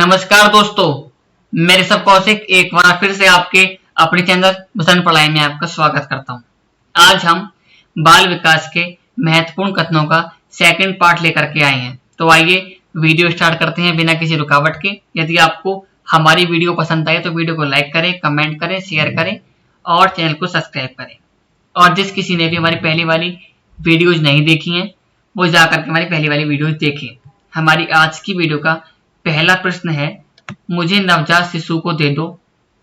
नमस्कार दोस्तों, मेरे सब कौशिक एक बार फिर से आपके अपने चैनल वसंत पढ़ाई में आपका स्वागत करता हूं। आज हम बाल विकास के महत्वपूर्ण कथनों का सेकंड पार्ट लेकर के आए हैं। तो आइए वीडियो स्टार्ट करते हैं बिना किसी रुकावट के। यदि आपको हमारी वीडियो पसंद आए तो वीडियो को लाइक करें, कमेंट करें, शेयर करें और चैनल को सब्सक्राइब करें। और जिस किसी ने भी हमारी पहली वाली वीडियोज नहीं देखी हैं वो जाकर के हमारी पहली वाली वीडियोज देखें। हमारी आज की वीडियो का पहला प्रश्न है, मुझे नवजात शिशु को दे दो,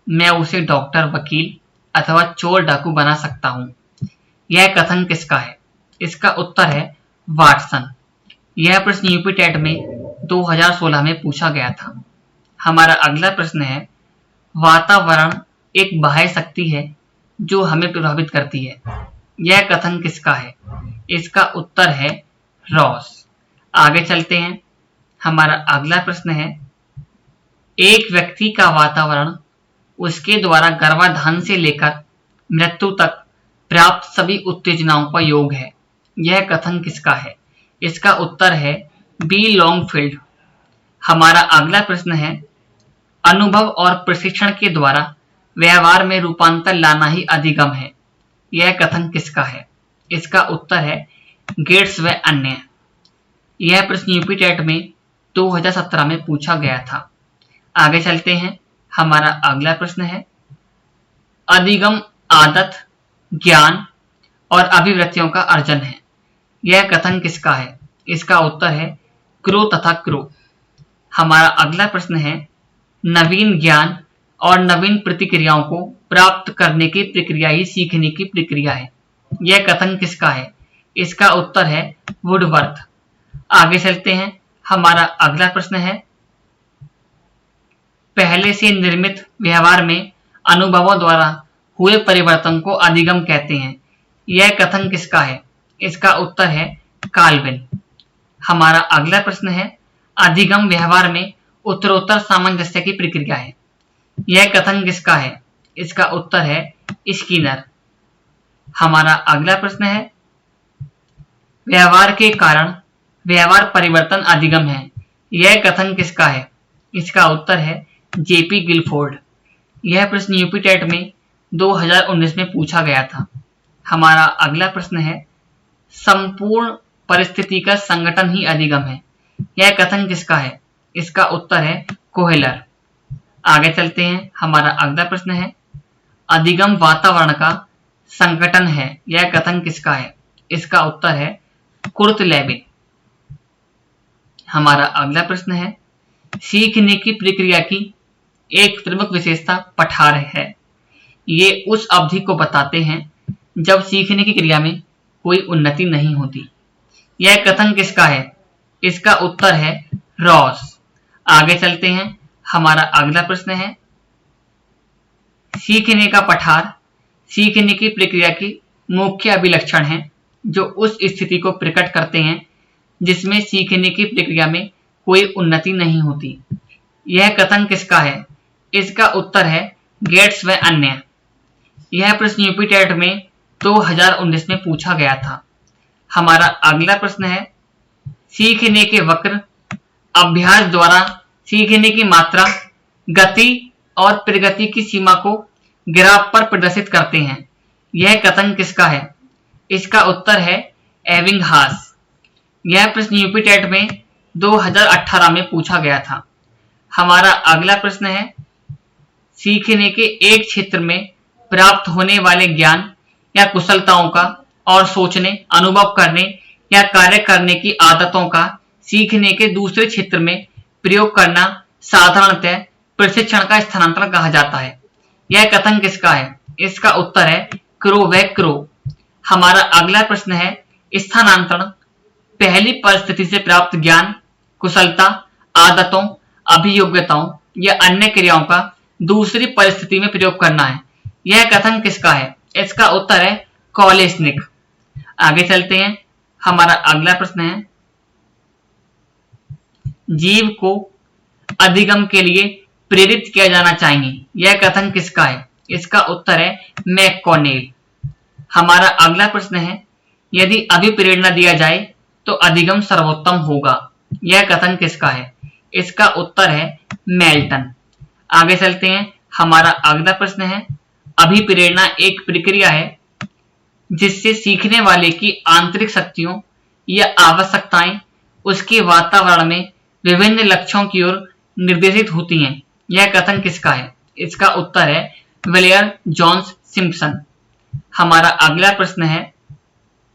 मैं उसे डॉक्टर, वकील अथवा चोर डाकू बना सकता हूं। यह कथन किसका है? इसका उत्तर है वाटसन। यह प्रश्न यूपी टेट में 2016 में पूछा गया था। हमारा अगला प्रश्न है, वातावरण एक बाह्य शक्ति है जो हमें प्रभावित करती है। यह कथन किसका है? इसका उत्तर है रॉस। आगे चलते हैं। हमारा अगला प्रश्न है, एक व्यक्ति का वातावरण उसके द्वारा गर्भाधान से लेकर मृत्यु तक प्राप्त सभी उत्तेजनाओं का योग है। यह कथन किसका है? इसका उत्तर है बी लॉन्गफील्ड। हमारा अगला प्रश्न है, अनुभव और प्रशिक्षण के द्वारा व्यवहार में रूपांतर लाना ही अधिगम है। यह कथन किसका है? इसका उत्तर है गेट्स व अन्य। यह प्रश्न यूपी टेट में 2017 में पूछा गया था। आगे चलते हैं। हमारा अगला प्रश्न है, अधिगम आदत, ज्ञान और अभिवृत्तियों का अर्जन है। यह कथन किसका है? इसका उत्तर है क्रो तथा क्रो। हमारा अगला प्रश्न है, नवीन ज्ञान और नवीन प्रतिक्रियाओं को प्राप्त करने की प्रक्रिया ही सीखने की प्रक्रिया है। यह कथन किसका है? इसका उत्तर है वुडवर्थ। आगे चलते हैं। हमारा अगला प्रश्न है, पहले से निर्मित व्यवहार में अनुभवों द्वारा हुए परिवर्तन को अधिगम कहते हैं। यह कथन किसका है? इसका उत्तर है काल्विन। हमारा अगला प्रश्न है, अधिगम व्यवहार में उत्तरोत्तर सामंजस्य की प्रक्रिया है। यह कथन किसका है? इसका उत्तर है स्किनर। हमारा अगला प्रश्न है, व्यवहार के कारण व्यवहार परिवर्तन अधिगम है। यह कथन किसका है? इसका उत्तर है जेपी गिलफोर्ड। यह प्रश्न यूपी टेट में 2019 में पूछा गया था। हमारा अगला प्रश्न है, संपूर्ण परिस्थिति का संगठन ही अधिगम है। यह कथन किसका है? इसका उत्तर है कोहेलर। आगे चलते हैं। हमारा अगला प्रश्न है, अधिगम वातावरण का संगठन है। यह कथन किसका है? इसका उत्तर है कुर्ट लेविन। हमारा अगला प्रश्न है, सीखने की प्रक्रिया की एक प्रमुख विशेषता पठार है। ये उस अवधि को बताते हैं जब सीखने की क्रिया में कोई उन्नति नहीं होती। यह कथन किसका है? इसका उत्तर है रॉस। आगे चलते हैं। हमारा अगला प्रश्न है, सीखने का पठार सीखने की प्रक्रिया की मुख्य अभिलक्षण है जो उस स्थिति को प्रकट करते हैं जिसमें सीखने की प्रक्रिया में कोई उन्नति नहीं होती। यह कथन किसका है? इसका उत्तर है गेट्स व अन्य। यह प्रश्न यूपी टेट में 2019 में पूछा गया था। हमारा अगला प्रश्न है, सीखने के वक्र अभ्यास द्वारा सीखने की मात्रा, गति और प्रगति की सीमा को ग्राफ पर प्रदर्शित करते हैं। यह कथन किसका है? इसका उत्तर है एबिंगहास। यह प्रश्न यूपी टेट में 2018 में पूछा गया था। हमारा अगला प्रश्न है, सीखने के एक क्षेत्र में प्राप्त होने वाले ज्ञान या कुशलताओं का और सोचने, अनुभव करने या कार्य करने की आदतों का सीखने के दूसरे क्षेत्र में प्रयोग करना साधारणतः प्रशिक्षण का स्थानांतरण कहा जाता है। यह कथन किसका है? इसका उत्तर है क्रो व क्रो। हमारा अगला प्रश्न है, स्थानांतरण पहली परिस्थिति से प्राप्त ज्ञान, कुशलता, आदतों, अभियोग्यताओं या अन्य क्रियाओं का दूसरी परिस्थिति में प्रयोग करना है। यह कथन किसका है? इसका उत्तर है कॉलेस्निक। आगे चलते हैं। हमारा अगला प्रश्न है, जीव को अधिगम के लिए प्रेरित किया जाना चाहिए। यह कथन किसका है? इसका उत्तर है मैककॉनेल। हमारा अगला प्रश्न है, यदि अभिप्रेरणा दिया जाए तो अधिगम सर्वोत्तम होगा। यह कथन किसका है? इसका उत्तर है मेल्टन। आगे चलते हैं, हमारा अगला प्रश्न है, अभिप्रेरणा एक प्रक्रिया है जिससे सीखने वाले की आंतरिक शक्तियों या आवश्यकताएं उसके वातावरण में विभिन्न लक्ष्यों की ओर निर्देशित होती हैं। यह कथन किसका है? इसका उत्तर है विलियम जोन्स सिम्पसन। हमारा अगला प्रश्न है,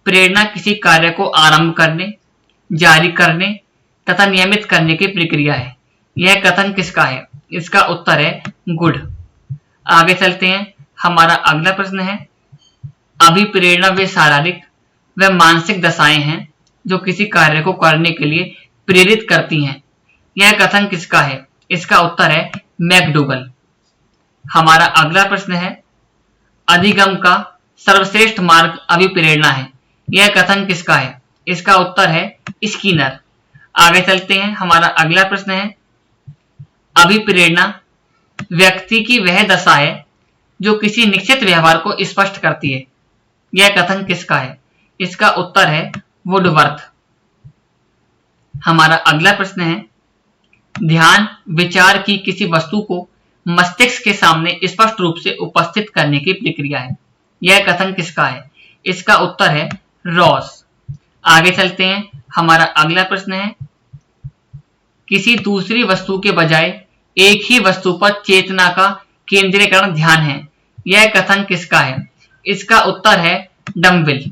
प्रेरणा किसी कार्य को आरंभ करने, जारी करने तथा नियमित करने की प्रक्रिया है। यह कथन किसका है? इसका उत्तर है गुड। आगे चलते हैं, हमारा अगला प्रश्न है, अभिप्रेरणा वे शारीरिक व मानसिक दशाएं हैं जो किसी कार्य को करने के लिए प्रेरित करती हैं। यह कथन किसका है? इसका उत्तर है मैकडूगल। हमारा अगला प्रश्न है, अधिगम का सर्वश्रेष्ठ मार्ग अभिप्रेरणा है। यह कथन किसका है? इसका उत्तर है स्किनर। आगे चलते हैं, हमारा अगला प्रश्न है, अभिप्रेरणा व्यक्ति की वह दशा है जो किसी निश्चित व्यवहार को स्पष्ट करती है। यह कथन किसका है? इसका उत्तर है वुडवर्थ। हमारा अगला प्रश्न है, ध्यान विचार की किसी वस्तु को मस्तिष्क के सामने स्पष्ट रूप से उपस्थित करने की प्रक्रिया है। यह कथन किसका है? इसका उत्तर है रॉस। आगे चलते हैं, हमारा अगला प्रश्न है, किसी दूसरी वस्तु के बजाय एक ही वस्तु पर चेतना का केंद्रीकरण ध्यान है। यह कथन किसका है? इसका उत्तर है डम्बिल।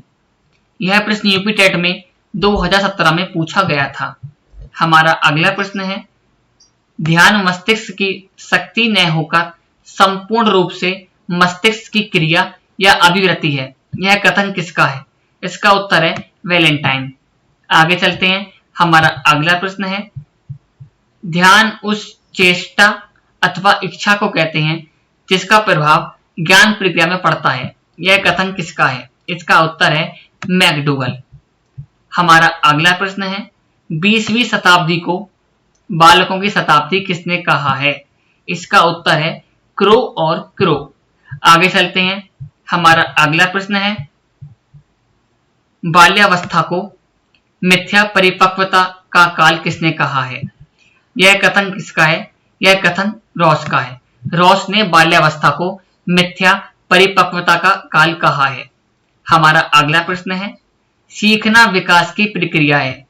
यह प्रश्न यूपी टेट में 2017 में पूछा गया था। हमारा अगला प्रश्न है, ध्यान मस्तिष्क की शक्ति न होकर संपूर्ण रूप से मस्तिष्क की क्रिया या अभिवृत्ति है। यह कथन किसका है? इसका उत्तर है वैलेंटाइन। आगे चलते हैं, हमारा अगला प्रश्न है, ध्यान उस चेष्टा अथवा इच्छा को कहते हैं जिसका प्रभाव ज्ञान प्रक्रिया में पड़ता है। यह कथन किसका है? इसका उत्तर है मैकडूगल। हमारा अगला प्रश्न है, 20वीं शताब्दी को बालकों की शताब्दी किसने कहा है? इसका उत्तर है क्रो और क्रो। आगे चलते हैं, हमारा अगला प्रश्न है, बाल्यावस्था को मिथ्या परिपक्वता का काल किसने कहा है? यह कथन किसका है? यह कथन रॉस का है। रॉस ने बाल्यावस्था को मिथ्या परिपक्वता का काल कहा है। हमारा अगला प्रश्न है, सीखना विकास की प्रक्रिया है।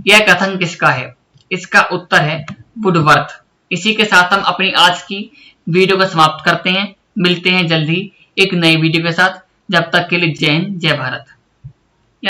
यह कथन किसका है? इसका उत्तर है वुडवर्थ। इसी के साथ हम अपनी आज की वीडियो को समाप्त करते हैं। मिलते हैं जल्द ही एक नई वीडियो के साथ। जब तक के लिए जय हिंद, जय भारत।